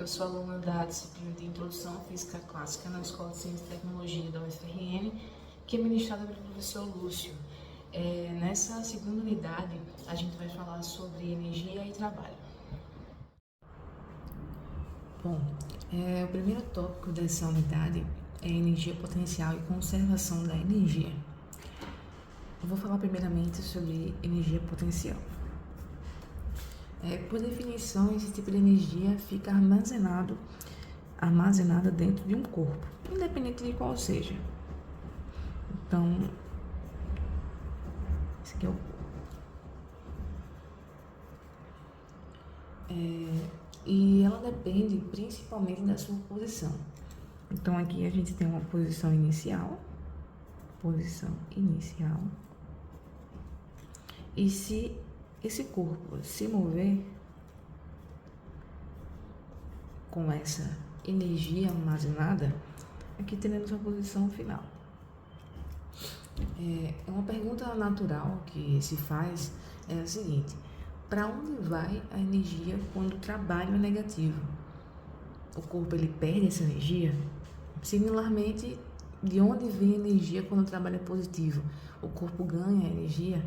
sou aluna da disciplina de Introdução à Física Clássica na Escola de Ciência e Tecnologia da UFRN, que é ministrada pelo professor Lúcio. Nessa segunda unidade, a gente vai falar sobre energia e trabalho. Bom, o primeiro tópico dessa unidade é energia potencial e conservação da energia. Eu vou falar primeiramente sobre energia potencial. Por definição, esse tipo de energia fica armazenada dentro de um corpo, independente de qual seja. Então, esse aqui é o corpo. E ela depende principalmente da sua posição. Então, aqui a gente tem uma posição inicial. E se esse corpo se mover com essa energia armazenada, aqui teremos a posição final. Uma pergunta natural que se faz é a seguinte: para onde vai a energia quando o trabalho é negativo? O corpo ele perde essa energia? Similarmente, de onde vem a energia quando o trabalho é positivo? O corpo ganha energia?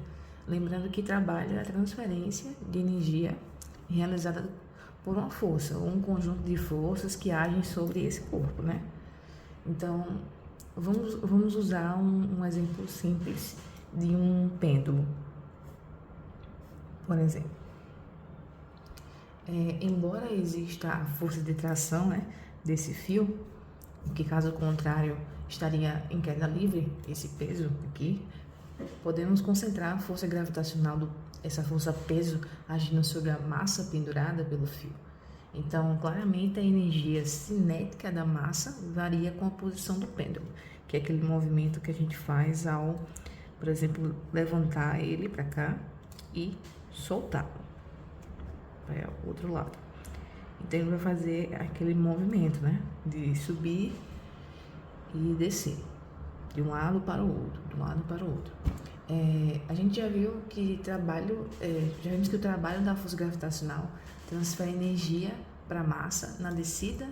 Lembrando que trabalho é a transferência de energia realizada por uma força, ou um conjunto de forças que agem sobre esse corpo, né? Então, vamos usar um exemplo simples de um pêndulo, por exemplo. Embora exista a força de tração, né, desse fio, que caso contrário estaria em queda livre, esse peso aqui, podemos concentrar a força gravitacional essa força peso agindo sobre a massa pendurada pelo fio. Então, claramente a energia cinética da massa varia com a posição do pêndulo, que é aquele movimento que a gente faz ao, por exemplo, levantar ele para cá e soltá-lo para o outro lado. Então, ele vai fazer aquele movimento, né, de subir e descer de um lado para o outro, de um lado para o outro. A gente já viu que o trabalho da força gravitacional transfere energia para a massa na descida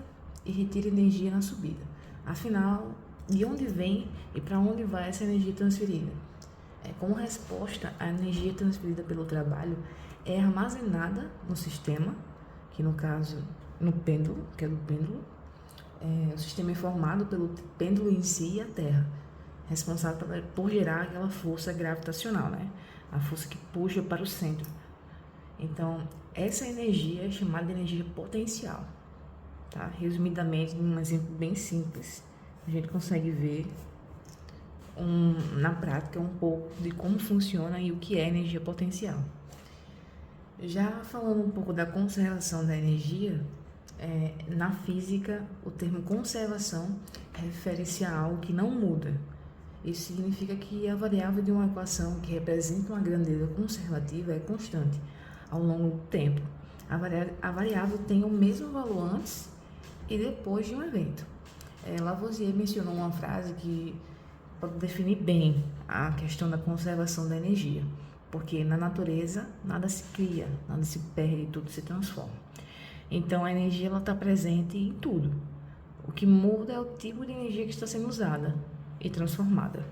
e retira energia na subida. Afinal, de onde vem e para onde vai essa energia transferida? Como resposta, a energia transferida pelo trabalho é armazenada no sistema, que no caso, no pêndulo, que é do pêndulo. O sistema é formado pelo pêndulo em si e a Terra, responsável por gerar aquela força gravitacional, né? A força que puxa para o centro. Então, essa energia é chamada de energia potencial, tá? Resumidamente, num exemplo bem simples, a gente consegue ver na prática um pouco de como funciona e o que é energia potencial. Já falando um pouco da conservação da energia, na física, o termo conservação refere-se a algo que não muda. Isso significa que a variável de uma equação que representa uma grandeza conservativa é constante ao longo do tempo. A variável tem o mesmo valor antes e depois de um evento. Lavoisier mencionou uma frase que pode definir bem a questão da conservação da energia, porque na natureza nada se cria, nada se perde, tudo se transforma. Então a energia está presente em tudo. O que muda é o tipo de energia que está sendo usada e transformada.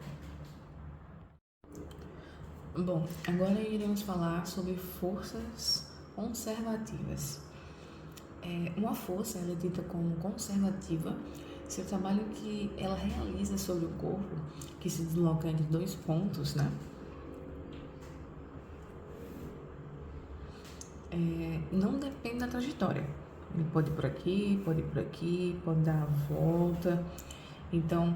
Bom, agora iremos falar sobre forças conservativas. Uma força ela é dita como conservativa se o trabalho que ela realiza sobre o corpo, que se desloca entre dois pontos, né? Não depende da trajetória. Ele pode ir por aqui, pode dar a volta. Então,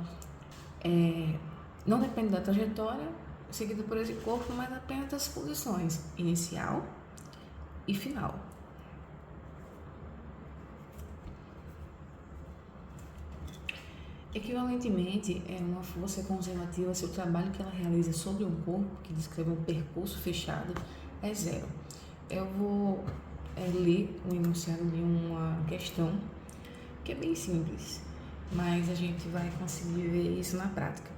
não depende da trajetória seguida por esse corpo, mas apenas das posições inicial e final. Equivalentemente, uma força conservativa se o trabalho que ela realiza sobre um corpo, que descreve um percurso fechado, é zero. Eu vou ler um enunciado de uma questão que é bem simples, mas a gente vai conseguir ver isso na prática.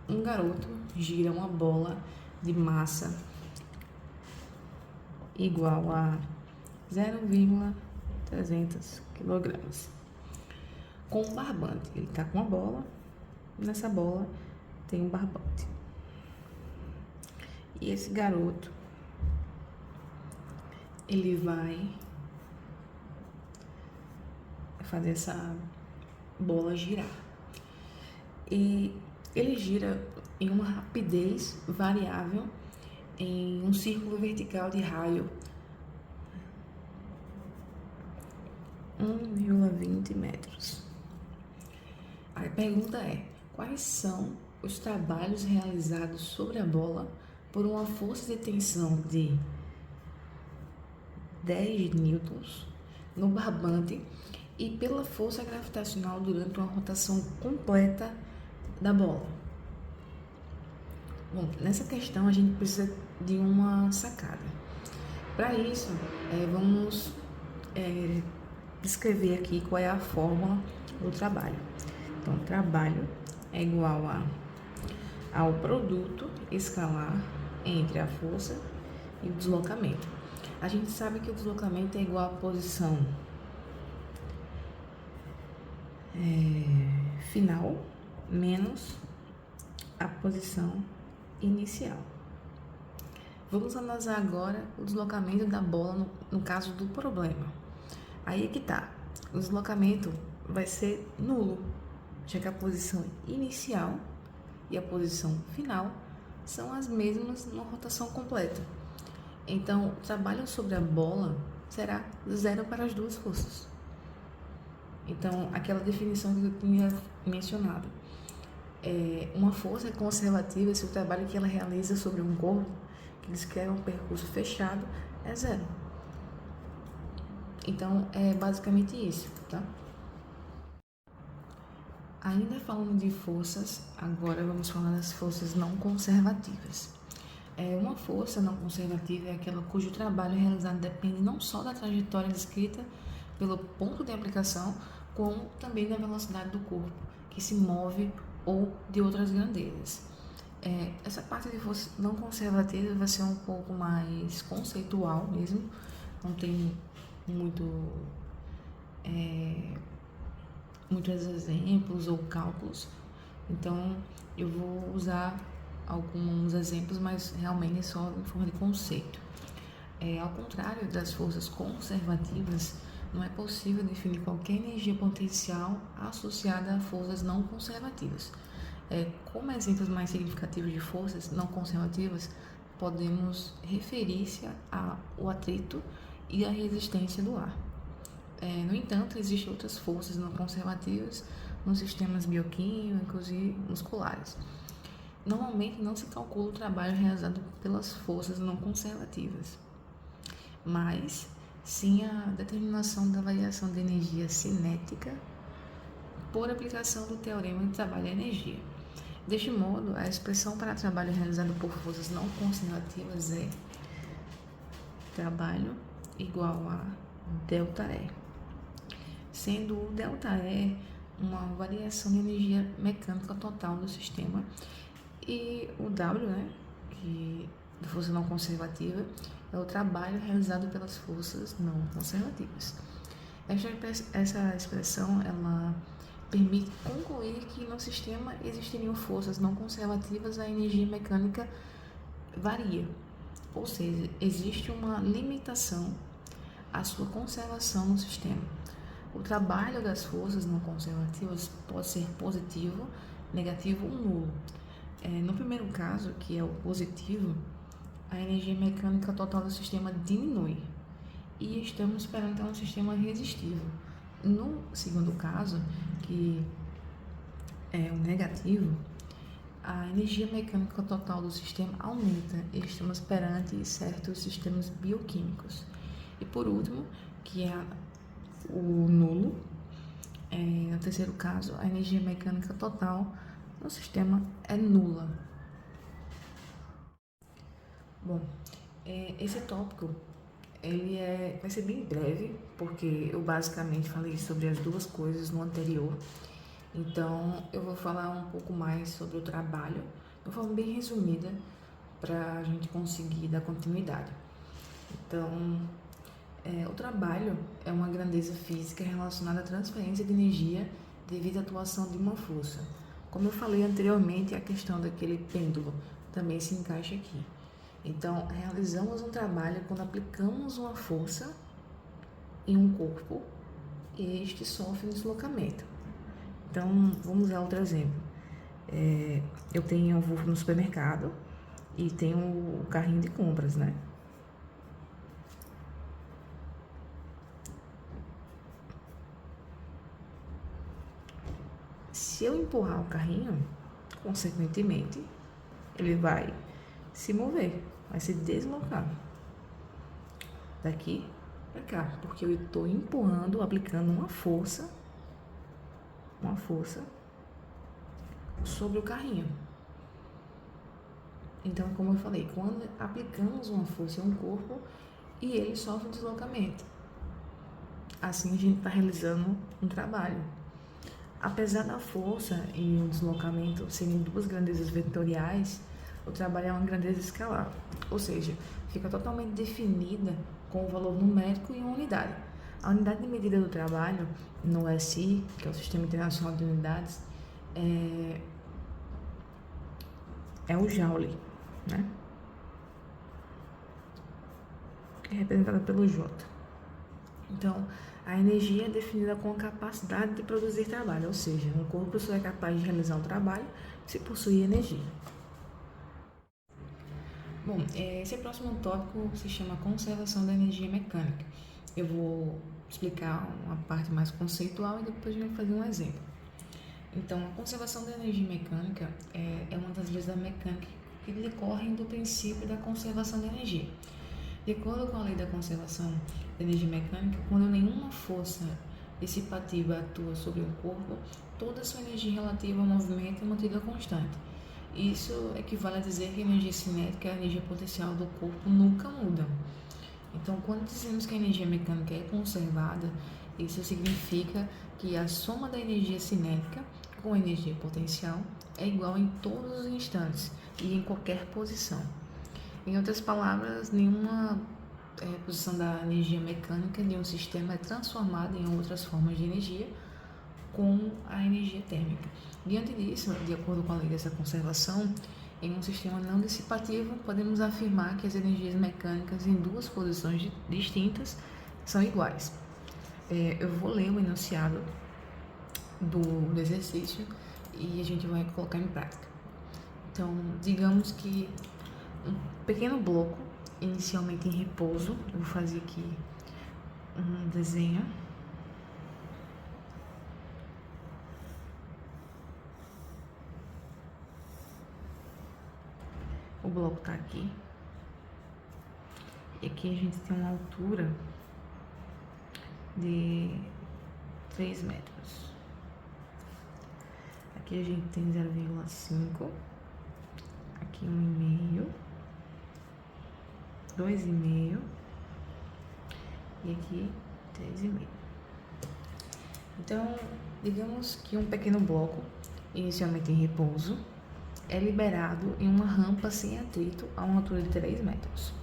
Um garoto gira uma bola de massa igual a 0,0 300 quilogramas. Com um barbante, ele tá com uma bola, nessa bola tem um barbante. E esse garoto, ele vai fazer essa bola girar. E ele gira em uma rapidez variável em um círculo vertical de raio 1,20 metros. A pergunta é: quais são os trabalhos realizados sobre a bola por uma força de tensão de 10 newtons no barbante e pela força gravitacional durante uma rotação completa da bola? Bom, nessa questão a gente precisa de uma sacada. Para isso, vamos descrever aqui qual é a fórmula do trabalho. Então, o trabalho é igual ao produto escalar entre a força e o deslocamento. A gente sabe que o deslocamento é igual à posição final menos a posição inicial. Vamos analisar agora o deslocamento da bola no caso do problema. Aí é que tá. O deslocamento vai ser nulo, já que a posição inicial e a posição final são as mesmas numa rotação completa. Então, o trabalho sobre a bola será zero para as duas forças. Então, aquela definição que eu tinha mencionado. Uma força é conservativa se o trabalho que ela realiza sobre um corpo, que descreve um percurso fechado, é zero. Então, é basicamente isso, tá? Ainda falando de forças, agora vamos falar das forças não conservativas. Uma força não conservativa é aquela cujo trabalho realizado depende não só da trajetória descrita pelo ponto de aplicação, como também da velocidade do corpo, que se move ou de outras grandezas. Essa parte de força não conservativa vai ser um pouco mais conceitual mesmo, não tem muitos exemplos ou cálculos, então eu vou usar alguns exemplos, mas realmente é só em forma de conceito. Ao contrário das forças conservativas, não é possível definir qualquer energia potencial associada a forças não conservativas. Como exemplos mais significativos de forças não conservativas, podemos referir-se ao atrito e à resistência do ar. No entanto, existem outras forças não conservativas nos sistemas bioquímicos e musculares. Normalmente não se calcula o trabalho realizado pelas forças não conservativas, mas sim a determinação da variação de energia cinética por aplicação do teorema de trabalho e energia. Deste modo, a expressão para trabalho realizado por forças não conservativas é trabalho igual a ΔE, sendo o ΔE uma variação de energia mecânica total do sistema, e o W, que da força não conservativa, é o trabalho realizado pelas forças não conservativas. Essa expressão ela permite concluir que no sistema existiriam forças não conservativas, a energia mecânica varia, ou seja, existe uma limitação à sua conservação no sistema. O trabalho das forças não conservativas pode ser positivo, negativo ou nulo. No primeiro caso, que é o positivo, a energia mecânica total do sistema diminui e estamos perante um sistema resistivo. No segundo caso, que é o negativo, a energia mecânica total do sistema aumenta e estamos perante certos sistemas bioquímicos. E por último, que é o nulo, no terceiro caso, a energia mecânica total no sistema é nula. Bom, esse tópico vai ser bem breve, porque eu basicamente falei sobre as duas coisas no anterior. Então, eu vou falar um pouco mais sobre o trabalho, de uma forma bem resumida, para a gente conseguir dar continuidade. Então, O trabalho é uma grandeza física relacionada à transferência de energia devido à atuação de uma força. Como eu falei anteriormente, a questão daquele pêndulo também se encaixa aqui. Então, realizamos um trabalho quando aplicamos uma força em um corpo e este sofre um deslocamento. Então, vamos usar outro exemplo. Eu vou no supermercado e tenho o carrinho de compras, né? Se eu empurrar o carrinho, consequentemente, ele vai se mover, vai se deslocar daqui para cá, porque eu estou empurrando, aplicando uma força sobre o carrinho. Então, como eu falei, quando aplicamos uma força em um corpo e ele sofre um deslocamento, assim a gente está realizando um trabalho. Apesar da força e o deslocamento serem duas grandezas vetoriais, o trabalho é uma grandeza escalar, ou seja, fica totalmente definida com o valor numérico em uma unidade. A unidade de medida do trabalho no SI, que é o Sistema Internacional de Unidades, é o Joule, né? Que é representada pelo J. Então, a energia é definida com a capacidade de produzir trabalho, ou seja, um corpo só é capaz de realizar um trabalho se possuir energia. Bom, esse próximo tópico se chama conservação da energia mecânica. Eu vou explicar uma parte mais conceitual e depois a gente vai fazer um exemplo. Então, a conservação da energia mecânica é uma das leis da mecânica que decorrem do princípio da conservação da energia. De acordo com a lei da conservação da energia mecânica, quando nenhuma força dissipativa atua sobre um corpo, toda a sua energia relativa ao movimento é mantida constante. Isso equivale a dizer que a energia cinética e a energia potencial do corpo nunca mudam. Então, quando dizemos que a energia mecânica é conservada, isso significa que a soma da energia cinética com a energia potencial é igual em todos os instantes e em qualquer posição. Em outras palavras, nenhuma posição da energia mecânica de um sistema é transformada em outras formas de energia com a energia térmica. Diante disso, de acordo com a lei dessa conservação, em um sistema não dissipativo, podemos afirmar que as energias mecânicas em duas posições distintas são iguais. Eu vou ler o enunciado do exercício e a gente vai colocar em prática. Então, digamos que um pequeno bloco, inicialmente em repouso, eu vou fazer aqui um desenho. O bloco está aqui. E aqui a gente tem uma altura de 3 metros. Aqui a gente tem 0,5. Aqui 1,5. 2,5. E aqui 3,5. Então, digamos que um pequeno bloco, inicialmente em repouso, é liberado em uma rampa sem atrito a uma altura de 3 metros.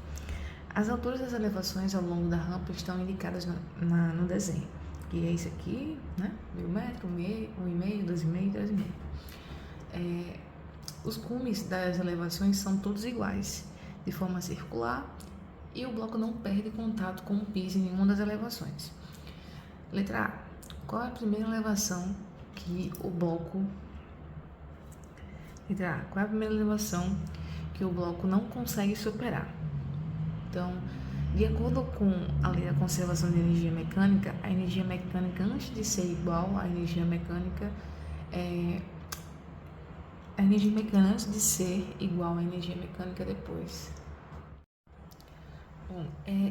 As alturas das elevações ao longo da rampa estão indicadas no desenho, que é isso aqui, né? 1.000 metros, 1,5, 2,5, 3,5. Os cumes das elevações são todos iguais, de forma circular, e o bloco não perde contato com o piso em nenhuma das elevações. Letra A. Qual é a primeira elevação que o bloco... Letra A. Qual é a primeira elevação que o bloco não consegue superar? Então, de acordo com a lei da conservação de energia mecânica, a energia mecânica antes de ser igual à energia mecânica a energia mecânica antes de ser igual à energia mecânica depois. Bom,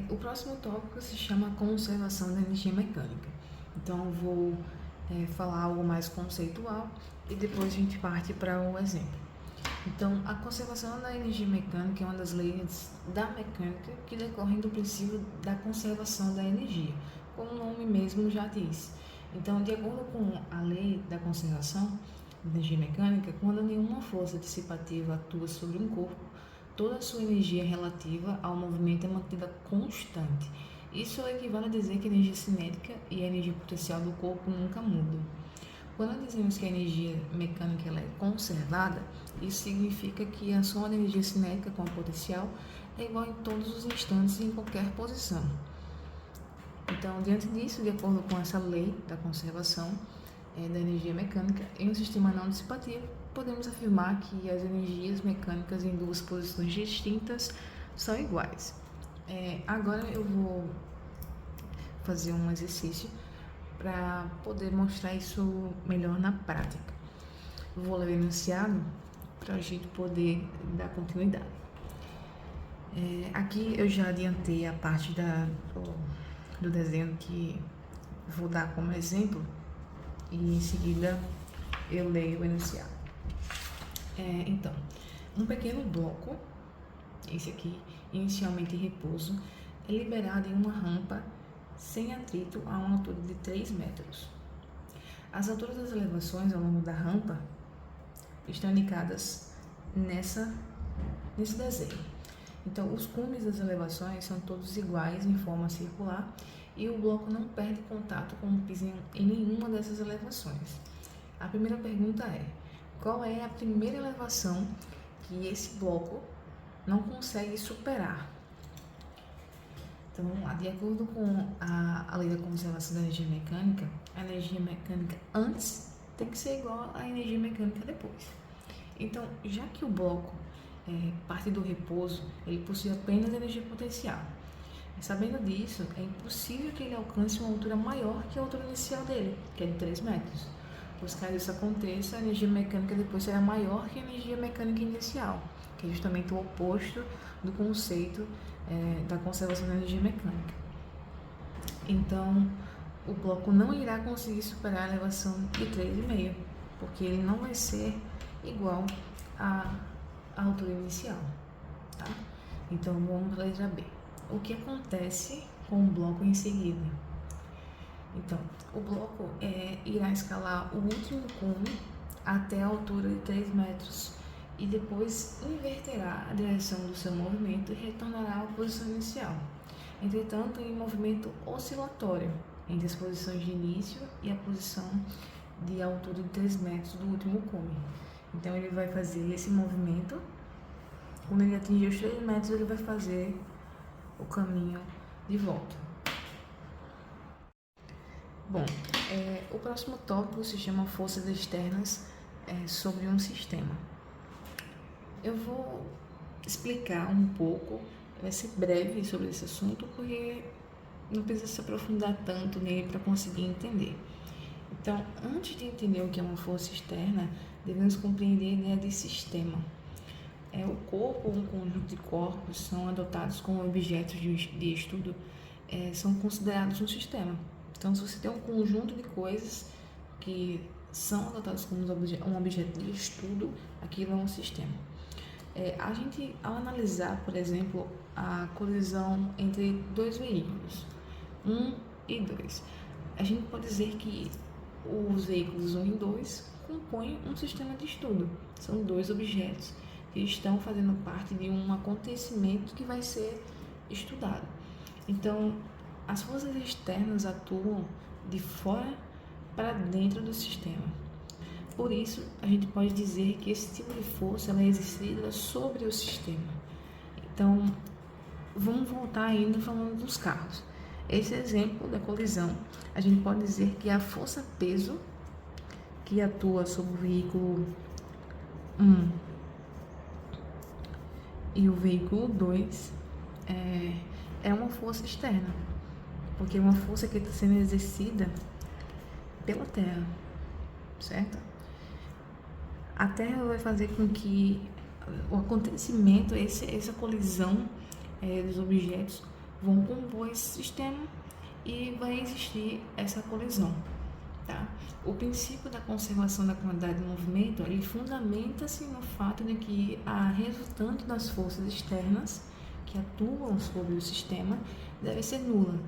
o próximo tópico se chama conservação da energia mecânica. Então, eu vou falar algo mais conceitual e depois a gente parte para o exemplo. Então, a conservação da energia mecânica é uma das leis da mecânica que decorrem do princípio da conservação da energia, como o nome mesmo já diz. Então, de acordo com a lei da conservação da energia mecânica, quando nenhuma força dissipativa atua sobre um corpo, toda a sua energia relativa ao movimento é mantida constante. Isso equivale a dizer que a energia cinética e a energia potencial do corpo nunca mudam. Quando dizemos que a energia mecânica ela é conservada, isso significa que a soma da energia cinética com a potencial é igual em todos os instantes e em qualquer posição. Então, diante disso, de acordo com essa lei da conservação da energia mecânica, em um sistema não dissipativo, podemos afirmar que as energias mecânicas em duas posições distintas são iguais. Agora eu vou fazer um exercício para poder mostrar isso melhor na prática. Vou ler o enunciado para a gente poder dar continuidade. Aqui eu já adiantei a parte do desenho que vou dar como exemplo e em seguida eu leio o enunciado. Então, um pequeno bloco, esse aqui, inicialmente em repouso, é liberado em uma rampa sem atrito a uma altura de 3 metros. As alturas das elevações ao longo da rampa estão indicadas nesse desenho. Então, os cumes das elevações são todos iguais em forma circular e o bloco não perde contato com o piso em nenhuma dessas elevações. A primeira pergunta é: qual é a primeira elevação que esse bloco não consegue superar? Então, de acordo com a lei da conservação da energia mecânica, a energia mecânica antes tem que ser igual à energia mecânica depois. Então, já que o bloco parte do repouso, ele possui apenas energia potencial. Sabendo disso, é impossível que ele alcance uma altura maior que a altura inicial dele, que é de 3 metros. Pois caso isso aconteça, a energia mecânica depois será maior que a energia mecânica inicial, que é justamente o oposto do conceito da conservação da energia mecânica. Então, o bloco não irá conseguir superar a elevação de 3,5, porque ele não vai ser igual à altura inicial, tá? Então, vamos para a letra B. O que acontece com o bloco em seguida? Então, o bloco irá escalar o último cume até a altura de 3 metros e depois inverterá a direção do seu movimento e retornará à posição inicial. Entretanto, em movimento oscilatório entre as posições de início e a posição de altura de 3 metros do último cume. Então, ele vai fazer esse movimento. Quando ele atingir os 3 metros, ele vai fazer o caminho de volta. Bom, o próximo tópico se chama forças externas sobre um sistema. Eu vou explicar um pouco, vai ser breve sobre esse assunto, porque não precisa se aprofundar tanto nele para conseguir entender. Então, antes de entender o que é uma força externa, devemos compreender a ideia de sistema. O corpo ou um conjunto de corpos são adotados como objetos de estudo, são considerados um sistema. Então, se você tem um conjunto de coisas que são adotadas como um objeto de estudo, aquilo é um sistema. A gente, ao analisar, por exemplo, a colisão entre dois veículos, 1 e 2, a gente pode dizer que os veículos 1 e 2 compõem um sistema de estudo. São dois objetos que estão fazendo parte de um acontecimento que vai ser estudado. Então, as forças externas atuam de fora para dentro do sistema. Por isso, a gente pode dizer que esse tipo de força ela é exercida sobre o sistema. Então, vamos voltar ainda falando dos carros. Esse exemplo da colisão, a gente pode dizer que a força-peso que atua sobre o veículo 1 e o veículo 2 é uma força externa, porque é uma força que está sendo exercida pela Terra, certo? A Terra vai fazer com que o acontecimento, essa colisão dos objetos vão compor esse sistema e vai existir essa colisão, tá? O princípio da conservação da quantidade de movimento, ele fundamenta-se no fato de que a resultante das forças externas que atuam sobre o sistema deve ser nula.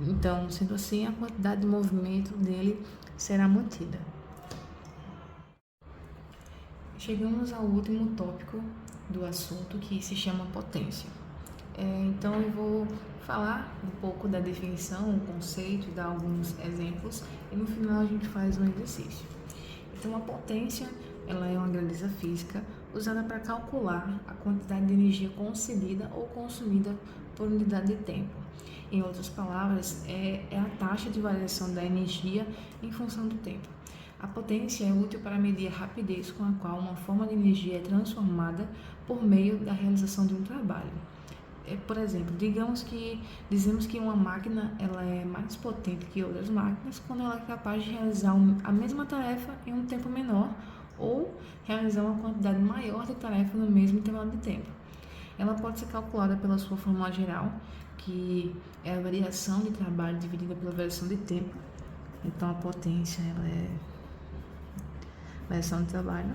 Então, sendo assim, a quantidade de movimento dele será mantida. Chegamos ao último tópico do assunto, que se chama potência. Então eu vou falar um pouco da definição, o conceito, dar alguns exemplos e no final a gente faz um exercício. Então a potência, ela é uma grandeza física usada para calcular a quantidade de energia concedida ou consumida por unidade de tempo. Em outras palavras, é a taxa de variação da energia em função do tempo. A potência é útil para medir a rapidez com a qual uma forma de energia é transformada por meio da realização de um trabalho. Por exemplo, dizemos que uma máquina ela é mais potente que outras máquinas quando ela é capaz de realizar a mesma tarefa em um tempo menor ou realizar uma quantidade maior de tarefa no mesmo intervalo de tempo. Ela pode ser calculada pela sua fórmula geral, que é a variação de trabalho dividida pela variação de tempo. Então, a potência ela é variação de trabalho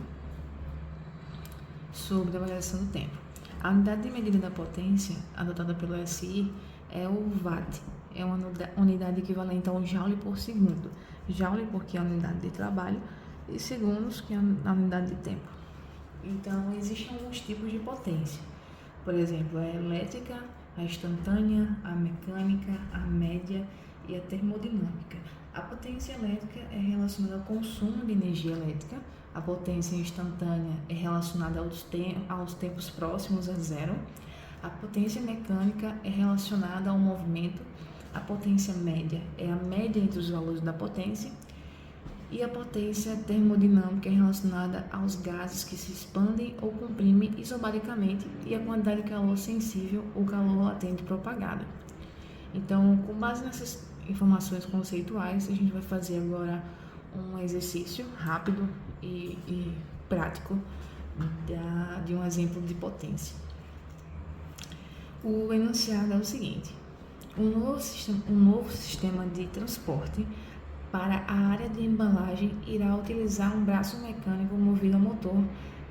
sobre a variação do tempo. A unidade de medida da potência adotada pelo SI é o Watt. É uma unidade equivalente a um joule por segundo. Joule porque é a unidade de trabalho e segundos que é a unidade de tempo. Então, existem alguns tipos de potência. Por exemplo, a elétrica, a instantânea, a mecânica, a média e a termodinâmica. A potência elétrica é relacionada ao consumo de energia elétrica. A potência instantânea é relacionada aos tempos próximos a zero. A potência mecânica é relacionada ao movimento. A potência média é a média entre os valores da potência. E a potência termodinâmica é relacionada aos gases que se expandem ou comprimem isobaricamente e a quantidade de calor sensível ou calor latente propagada. Então, com base nessas informações conceituais, a gente vai fazer agora um exercício rápido e prático de um exemplo de potência. O enunciado é o seguinte: um novo sistema de transporte para a área de embalagem irá utilizar um braço mecânico movido a motor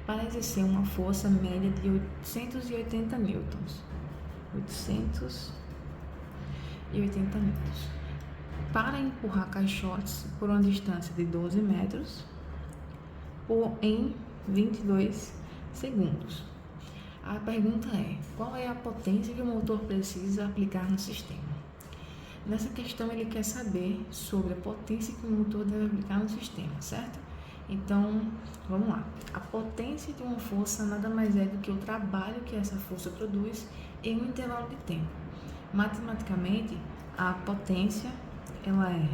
para exercer uma força média de 880 newtons. 880 newtons. Para empurrar caixotes por uma distância de 12 metros em 22 segundos. A pergunta é: qual é a potência que o motor precisa aplicar no sistema? Nessa questão ele quer saber sobre a potência que o motor deve aplicar no sistema, certo? Então, vamos lá. A potência de uma força nada mais é do que o trabalho que essa força produz em um intervalo de tempo. Matematicamente, a potência ela é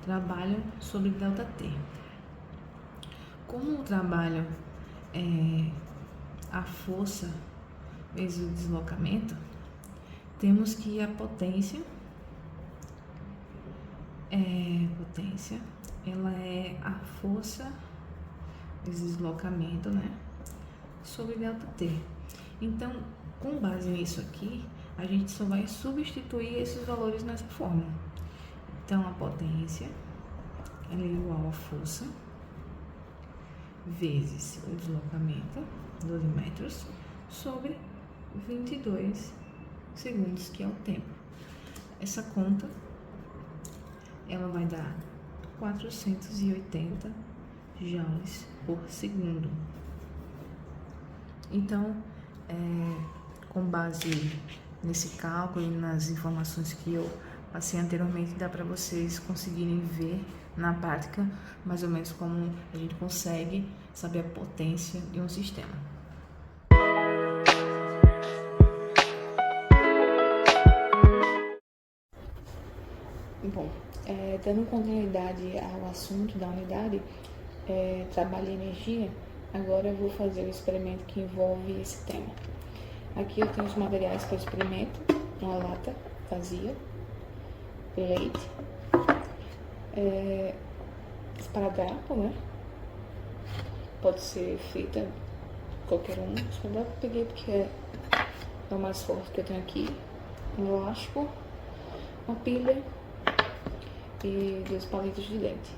trabalho sobre ΔT. Como o trabalho é a força vezes o deslocamento, temos que a potência ela é a força vezes deslocamento, né, sobre ΔT. Então, com base nisso aqui, a gente só vai substituir esses valores nessa fórmula. Então, a potência ela é igual a força vezes o deslocamento, 12 metros, sobre 22 segundos, que é o tempo. Essa conta ela vai dar 480 joules por segundo. Então, com base nesse cálculo e nas informações que eu passei anteriormente, dá para vocês conseguirem ver na prática mais ou menos como a gente consegue saber a potência de um sistema. Bom, dando continuidade ao assunto da unidade, trabalho e energia, agora eu vou fazer o experimento que envolve esse tema. Aqui eu tenho os materiais para o experimento: uma lata vazia, leite, esparadrapo, né? Pode ser fita, qualquer um. Esparadrapo eu peguei porque é o mais forte que eu tenho aqui. Um elástico, uma pilha e 2 palitos de dente.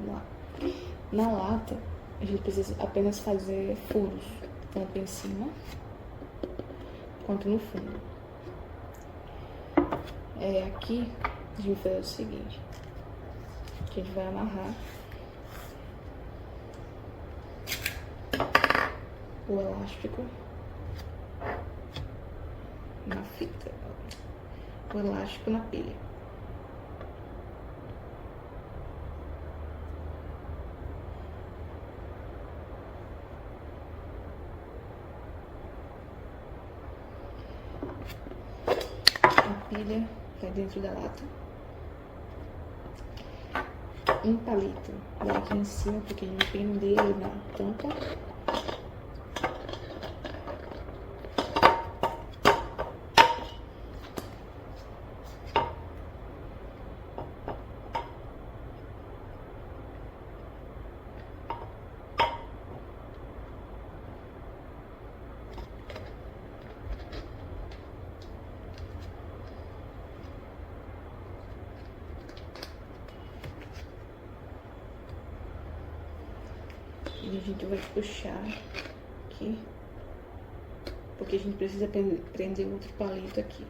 Vamos lá. Na lata, a gente precisa apenas fazer furos, tanto em cima quanto no fundo. Aqui, a gente vai fazer o seguinte: a gente vai amarrar o elástico na fita, o elástico na pilha. A pilha vai dentro da lata. Um palito vai aqui em cima, porque a gente prender na tampa. E a gente vai puxar aqui, porque a gente precisa prender outro palito aqui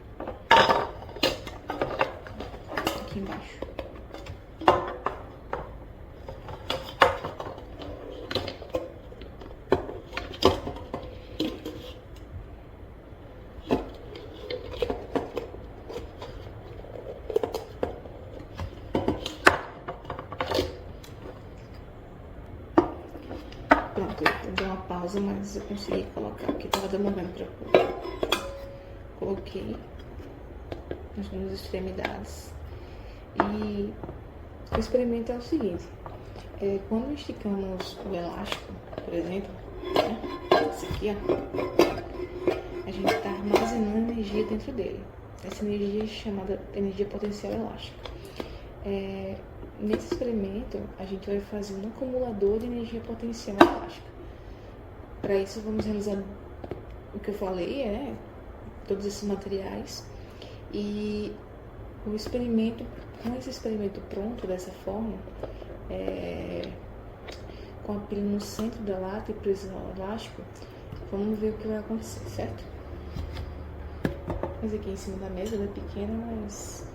embaixo. Pronto, eu dei uma pausa, mas eu consegui colocar, porque tava demorando pra pôr. Coloquei nas duas extremidades. E o experimento é o seguinte: quando esticamos o elástico, por exemplo, né, esse aqui, ó, a gente está armazenando energia dentro dele. Essa energia é chamada energia potencial elástica. Nesse experimento, a gente vai fazer um acumulador de energia potencial elástica. Para isso, vamos realizar o que eu falei, todos esses materiais. E o experimento, com esse experimento pronto dessa forma, com a pilha no centro da lata e preso ao elástico, vamos ver o que vai acontecer, certo? Mas aqui em cima da mesa, ela é pequena, mas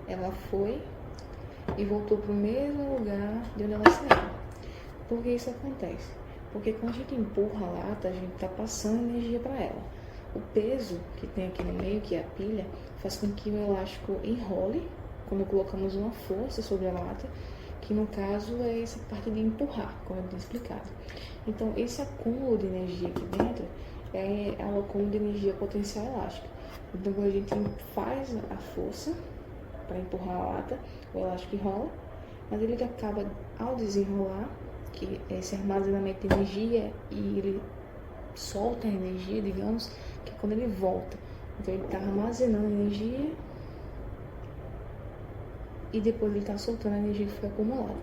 ela foi e voltou para o mesmo lugar de onde ela saiu. Por que isso acontece? Porque quando a gente empurra a lata, a gente está passando energia para ela. O peso que tem aqui no meio, que é a pilha, faz com que o elástico enrole quando colocamos uma força sobre a lata, que no caso é essa parte de empurrar, como eu tinha explicado. Então, esse acúmulo de energia aqui dentro é o acúmulo de energia potencial elástica. Então, quando a gente faz a força para empurrar a lata, o elástico enrola, mas ele acaba, ao desenrolar, que esse armazenamento de energia, e ele solta a energia, digamos, que é quando ele volta. Então ele está armazenando energia e depois ele está soltando a energia que foi acumulada.